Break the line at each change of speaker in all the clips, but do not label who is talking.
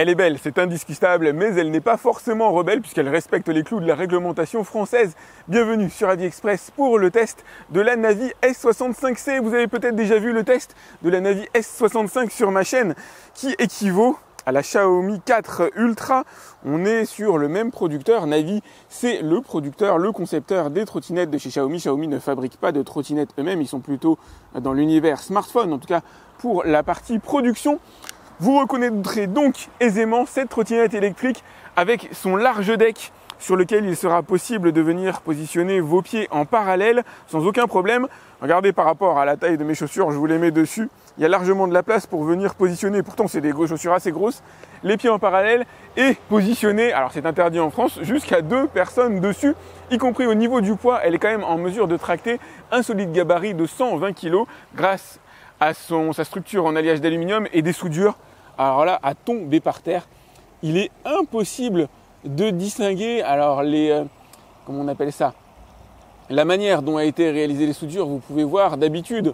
Elle est belle, c'est indiscutable, mais elle n'est pas forcément rebelle puisqu'elle respecte les clous de la réglementation française. Bienvenue sur Avis Express pour le test de la Navi S65C. Vous avez peut-être déjà vu le test de la Navi S65 sur ma chaîne qui équivaut à la Xiaomi 4 Ultra. On est sur le même producteur. Navi, c'est le producteur, le concepteur des trottinettes de chez Xiaomi. Xiaomi ne fabrique pas de trottinettes eux-mêmes, ils sont plutôt dans l'univers smartphone, en tout cas pour la partie production. Vous reconnaîtrez donc aisément cette trottinette électrique avec son large deck sur lequel il sera possible de venir positionner vos pieds en parallèle sans aucun problème. Regardez par rapport à la taille de mes chaussures, je vous les mets dessus. Il y a largement de la place pour venir positionner, pourtant c'est des chaussures assez grosses, les pieds en parallèle et positionner, alors c'est interdit en France, jusqu'à 2 personnes dessus, y compris au niveau du poids. Elle est quand même en mesure de tracter un solide gabarit de 120 kg grâce à sa structure en alliage d'aluminium et des soudures. Alors là, à tomber par terre, il est impossible de distinguer comment on appelle ça, la manière dont a été réalisées les soudures. Vous pouvez voir, d'habitude,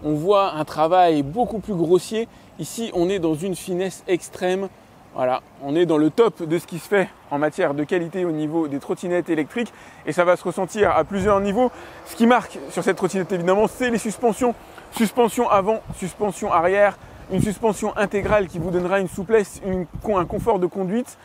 on voit un travail beaucoup plus grossier. Ici, on est dans une finesse extrême. Voilà, on est dans le top de ce qui se fait en matière de qualité au niveau des trottinettes électriques et ça va se ressentir à plusieurs niveaux. Ce qui marque sur cette trottinette, évidemment, c'est les suspensions. Suspension avant, suspension arrière. Une suspension intégrale qui vous donnera une souplesse, un confort de conduite,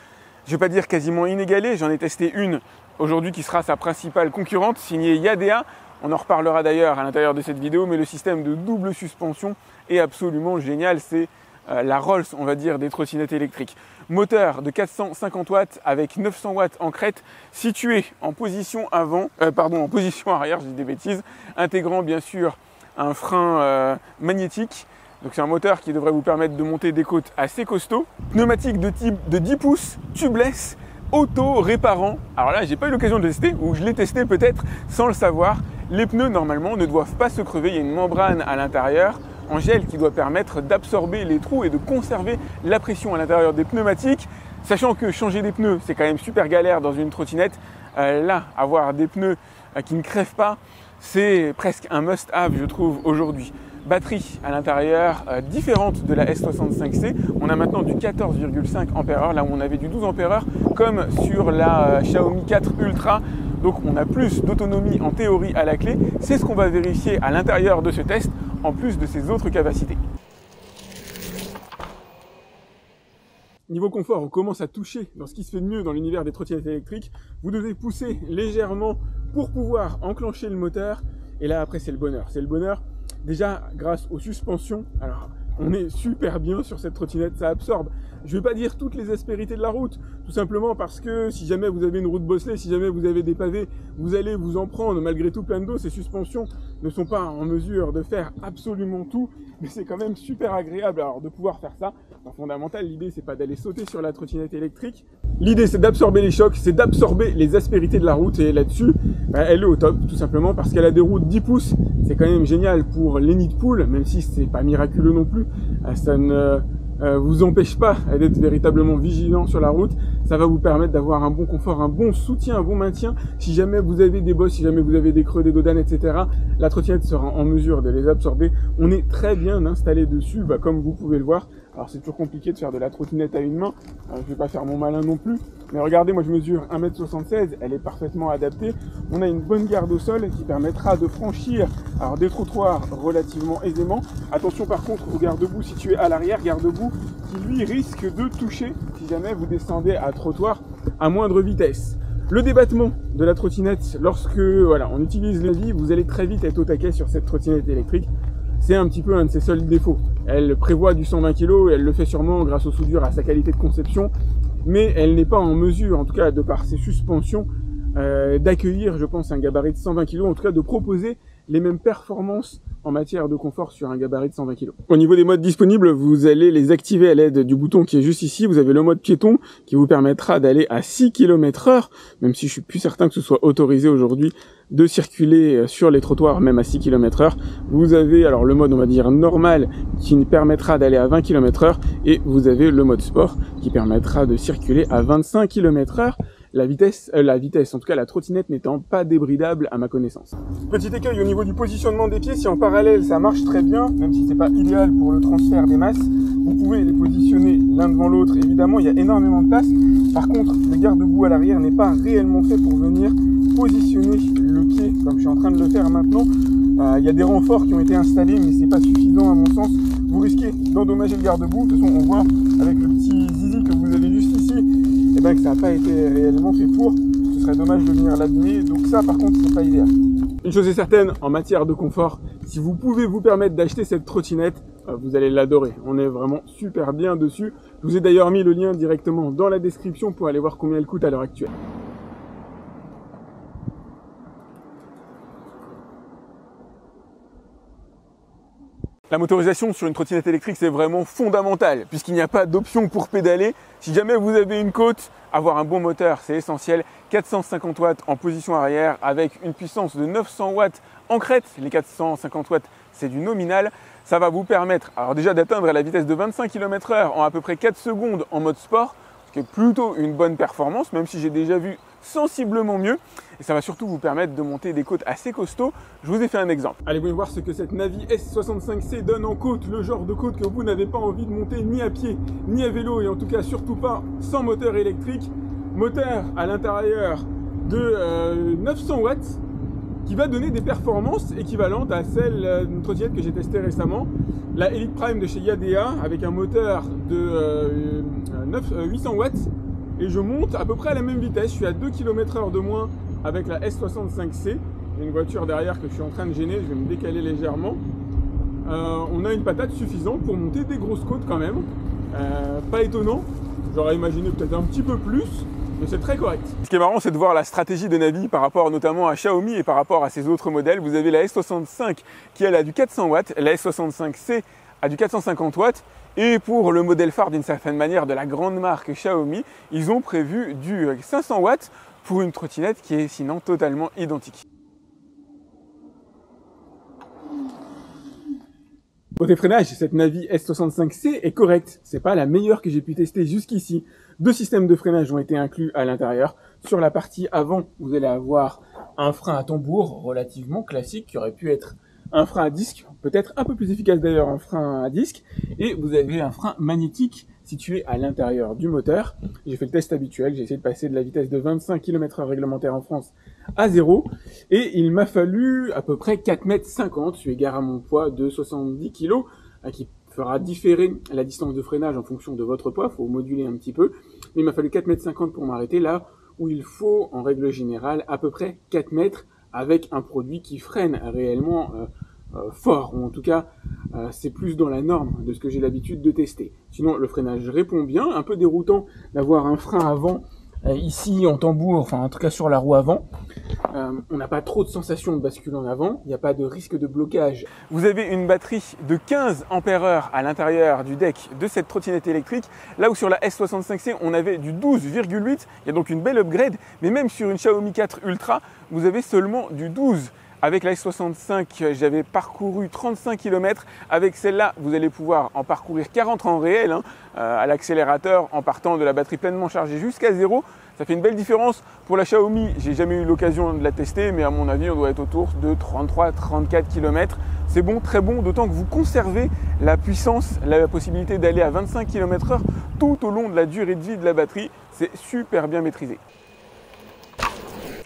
je ne vais pas dire quasiment inégalé. J'en ai testé une aujourd'hui qui sera sa principale concurrente, signée Yadea. On en reparlera d'ailleurs à l'intérieur de cette vidéo, mais le système de double suspension est absolument génial. C'est la Rolls, on va dire, des trottinettes électriques. Moteur de 450 watts avec 900 watts en crête, situé en position en position arrière, je dis des bêtises, intégrant bien sûr un frein magnétique. Donc c'est un moteur qui devrait vous permettre de monter des côtes assez costauds. Pneumatique de type de 10 pouces, tubeless, auto-réparant. Alors là, j'ai pas eu l'occasion de tester, ou je l'ai testé peut-être sans le savoir. Les pneus, normalement, ne doivent pas se crever. Il y a une membrane à l'intérieur en gel qui doit permettre d'absorber les trous et de conserver la pression à l'intérieur des pneumatiques. Sachant que changer des pneus, c'est quand même super galère dans une trottinette. Là, avoir des pneus qui ne crèvent pas, c'est presque un must-have, je trouve, aujourd'hui. Batterie à l'intérieur différente de la S65C. On a maintenant du 14,5 Ah, là où on avait du 12 Ah comme sur la Xiaomi 4 Ultra. Donc on a plus d'autonomie en théorie à la clé. C'est ce qu'on va vérifier à l'intérieur de ce test, en plus de ses autres capacités. Niveau confort, on commence à toucher dans ce qui se fait de mieux dans l'univers des trottinettes électriques. Vous devez pousser légèrement pour pouvoir enclencher le moteur. Et là après c'est le bonheur. C'est le bonheur déjà grâce aux suspensions. Alors on est super bien sur cette trottinette, ça absorbe. Je ne vais pas dire toutes les aspérités de la route, tout simplement parce que si jamais vous avez une route bosselée, si jamais vous avez des pavés, vous allez vous en prendre malgré tout plein d'eau. Ces suspensions ne sont pas en mesure de faire absolument tout, mais c'est quand même super agréable alors de pouvoir faire ça. En fondamental, l'idée c'est pas d'aller sauter sur la trottinette électrique. L'idée c'est d'absorber les chocs, c'est d'absorber les aspérités de la route et là-dessus, elle est au top, tout simplement parce qu'elle a des roues de 10 pouces. C'est quand même génial pour les nids de poules, même si c'est pas miraculeux non plus. Ça ne vous empêche pas d'être véritablement vigilant sur la route. Ça va vous permettre d'avoir un bon confort, un bon soutien, un bon maintien. Si jamais vous avez des bosses, si jamais vous avez des creux, des dodanes, etc., la trottinette sera en mesure de les absorber. On est très bien installé dessus, comme vous pouvez le voir. Alors c'est toujours compliqué de faire de la trottinette à une main, je vais pas faire mon malin non plus, mais regardez, moi je mesure 1,76 m, elle est parfaitement adaptée. On a une bonne garde au sol qui permettra de franchir des trottoirs relativement aisément. Attention par contre au garde-boue situé à l'arrière, garde-boue qui lui risque de toucher si jamais vous descendez à trottoir à moindre vitesse. Le débattement de la trottinette, lorsque on utilise la vie, vous allez très vite être au taquet sur cette trottinette électrique. C'est un petit peu un de ses seuls défauts. Elle prévoit du 120 kg, elle le fait sûrement grâce aux soudures, à sa qualité de conception, mais elle n'est pas en mesure, en tout cas de par ses suspensions, d'accueillir, je pense, un gabarit de 120 kg, en tout cas de proposer les mêmes performances en matière de confort sur un gabarit de 120 kg. Au niveau des modes disponibles, vous allez les activer à l'aide du bouton qui est juste ici. Vous avez le mode piéton qui vous permettra d'aller à 6 km/h, même si je suis plus certain que ce soit autorisé aujourd'hui de circuler sur les trottoirs même à 6 km/h. Vous avez alors le mode, on va dire, normal qui permettra d'aller à 20 km/h et vous avez le mode sport qui permettra de circuler à 25 km/h. la vitesse, en tout cas la trottinette n'étant pas débridable à ma connaissance. Petit écueil au niveau du positionnement des pieds, si en parallèle ça marche très bien, même si c'est pas idéal pour le transfert des masses, vous pouvez les positionner l'un devant l'autre, évidemment il y a énormément de place. Par contre, le garde-boue à l'arrière n'est pas réellement fait pour venir positionner le pied comme je suis en train de le faire maintenant. Il y a des renforts qui ont été installés, mais c'est pas suffisant à mon sens. Vous risquez d'endommager le garde-boue. De toute façon, on voit avec le petit zizi que vous avez juste ici, eh ben, que ça n'a pas été réellement fait pour. Ce serait dommage de venir l'abîmer. Donc ça, par contre, c'est pas idéal. Une chose est certaine, en matière de confort, si vous pouvez vous permettre d'acheter cette trottinette, vous allez l'adorer. On est vraiment super bien dessus. Je vous ai d'ailleurs mis le lien directement dans la description pour aller voir combien elle coûte à l'heure actuelle. La motorisation sur une trottinette électrique, c'est vraiment fondamental, puisqu'il n'y a pas d'option pour pédaler. Si jamais vous avez une côte, avoir un bon moteur, c'est essentiel. 450 watts en position arrière, avec une puissance de 900 watts en crête. Les 450 watts, c'est du nominal. Ça va vous permettre, alors déjà d'atteindre la vitesse de 25 km/h en à peu près 4 secondes en mode sport, ce qui est plutôt une bonne performance, même si j'ai déjà vu sensiblement mieux. Et ça va surtout vous permettre de monter des côtes assez costauds. Je vous ai fait un exemple. Allez, vous voir ce que cette Navi S65C donne en côte, le genre de côte que vous n'avez pas envie de monter ni à pied, ni à vélo, et en tout cas surtout pas sans moteur électrique. Moteur à l'intérieur de 900 watts, qui va donner des performances équivalentes à celle d'une trottinette que j'ai testée récemment, la Elite Prime de chez Yadea, avec un moteur de 800 watts, et je monte à peu près à la même vitesse. Je suis à 2 km/h de moins avec la S65C. J'ai une voiture derrière que je suis en train de gêner, je vais me décaler légèrement. On a une patate suffisante pour monter des grosses côtes quand même. Pas étonnant, j'aurais imaginé peut-être un petit peu plus, mais c'est très correct. Ce qui est marrant, c'est de voir la stratégie de Navi par rapport notamment à Xiaomi et par rapport à ses autres modèles. Vous avez la S65 qui elle a du 400 watts, la S65C a du 450 watts. Et pour le modèle phare d'une certaine manière de la grande marque Xiaomi, ils ont prévu du 500 watts pour une trottinette qui est sinon totalement identique. Côté freinage, cette Navi S65C est correcte. C'est pas la meilleure que j'ai pu tester jusqu'ici. 2 systèmes de freinage ont été inclus à l'intérieur. Sur la partie avant, vous allez avoir un frein à tambour relativement classique qui aurait pu être un frein à disque, peut-être un peu plus efficace d'ailleurs, un frein à disque, et vous avez un frein magnétique situé à l'intérieur du moteur. J'ai fait le test habituel, j'ai essayé de passer de la vitesse de 25 km/h réglementaire en France à 0, et il m'a fallu à peu près 4,50 m, eu égard à mon poids de 70 kg, qui fera différer la distance de freinage en fonction de votre poids, il faut moduler un petit peu, mais il m'a fallu 4,50 m pour m'arrêter là où il faut, en règle générale, à peu près 4 mètres avec un produit qui freine réellement fort, ou en tout cas c'est plus dans la norme de ce que j'ai l'habitude de tester. Sinon le freinage répond bien, un peu déroutant d'avoir un frein avant ici en tambour, enfin en tout cas sur la roue avant. On n'a pas trop de sensation de bascule en avant, il n'y a pas de risque de blocage. Vous avez une batterie de 15 ampères-heure à l'intérieur du deck de cette trottinette électrique, là où sur la S65C on avait du 12,8, il y a donc une belle upgrade, mais même sur une Xiaomi 4 Ultra, vous avez seulement du 12. Avec la S65, j'avais parcouru 35 km. Avec celle-là, vous allez pouvoir en parcourir 40 en réel, à l'accélérateur, en partant de la batterie pleinement chargée jusqu'à 0. Ça fait une belle différence. Pour la Xiaomi, j'ai jamais eu l'occasion de la tester, mais à mon avis, on doit être autour de 33-34 km. C'est bon, très bon, d'autant que vous conservez la puissance, la possibilité d'aller à 25 km/h tout au long de la durée de vie de la batterie. C'est super bien maîtrisé.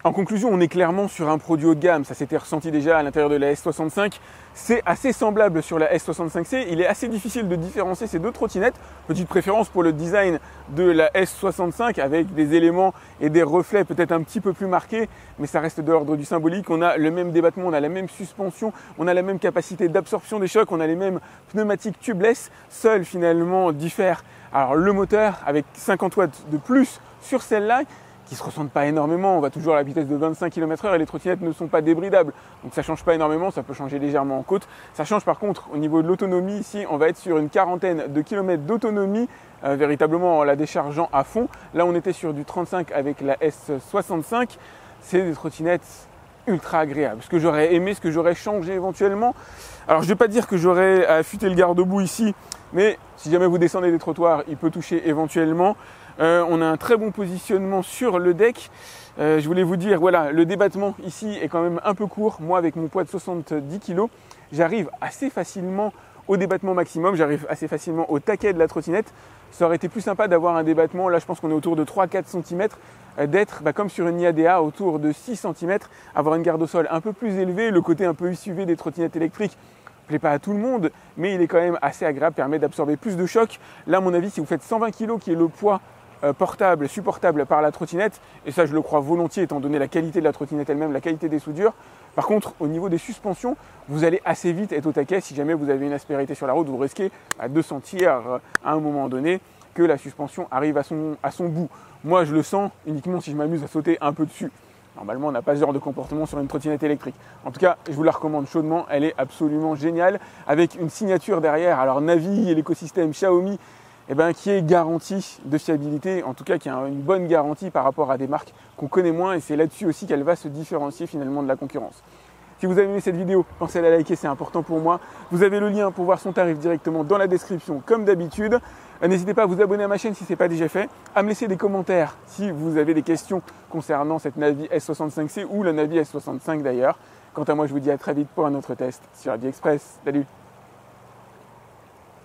En conclusion, on est clairement sur un produit haut de gamme, ça s'était ressenti déjà à l'intérieur de la S65. C'est assez semblable sur la S65C, il est assez difficile de différencier ces deux trottinettes. Petite préférence pour le design de la S65 avec des éléments et des reflets peut-être un petit peu plus marqués, mais ça reste de l'ordre du symbolique. On a le même débattement, on a la même suspension, on a la même capacité d'absorption des chocs, on a les mêmes pneumatiques tubeless. Seul finalement diffère alors le moteur avec 50 watts de plus sur celle-là, qui ne se ressentent pas énormément, on va toujours à la vitesse de 25 km/h et les trottinettes ne sont pas débridables. Donc ça ne change pas énormément, ça peut changer légèrement en côte. Ça change par contre au niveau de l'autonomie, ici on va être sur une quarantaine de kilomètres d'autonomie, véritablement en la déchargeant à fond. Là on était sur du 35 avec la S65, c'est des trottinettes ultra agréables. Ce que j'aurais aimé, ce que j'aurais changé éventuellement, alors je ne vais pas dire que j'aurais affûté le garde-boue ici mais si jamais vous descendez des trottoirs, il peut toucher éventuellement. On a un très bon positionnement sur le deck. Je voulais vous dire, voilà, le débattement ici est quand même un peu court. Moi, avec mon poids de 70 kg, j'arrive assez facilement au débattement maximum, j'arrive assez facilement au taquet de la trottinette. Ça aurait été plus sympa d'avoir un débattement, là je pense qu'on est autour de 3-4 cm, d'être comme sur une IADA autour de 6 cm, avoir une garde au sol un peu plus élevée, le côté un peu SUV des trottinettes électriques ne plaît pas à tout le monde, mais il est quand même assez agréable, permet d'absorber plus de choc. Là à mon avis, si vous faites 120 kg qui est le poids portable, supportable par la trottinette, et ça je le crois volontiers étant donné la qualité de la trottinette elle-même, la qualité des soudures. Par contre, au niveau des suspensions, vous allez assez vite être au taquet. Si jamais vous avez une aspérité sur la route, vous risquez de sentir à un moment donné que la suspension arrive à son bout. Moi, je le sens uniquement si je m'amuse à sauter un peu dessus. Normalement, on n'a pas ce genre de comportement sur une trottinette électrique. En tout cas, je vous la recommande chaudement. Elle est absolument géniale avec une signature derrière. Alors Navi et l'écosystème Xiaomi, qui est garantie de fiabilité, en tout cas qui a une bonne garantie par rapport à des marques qu'on connaît moins, et c'est là-dessus aussi qu'elle va se différencier finalement de la concurrence. Si vous avez aimé cette vidéo, pensez à la liker, c'est important pour moi. Vous avez le lien pour voir son tarif directement dans la description comme d'habitude. N'hésitez pas à vous abonner à ma chaîne si ce n'est pas déjà fait, à me laisser des commentaires si vous avez des questions concernant cette Navi S65C ou la Navi S65 d'ailleurs. Quant à moi, je vous dis à très vite pour un autre test sur AviExpress. Salut!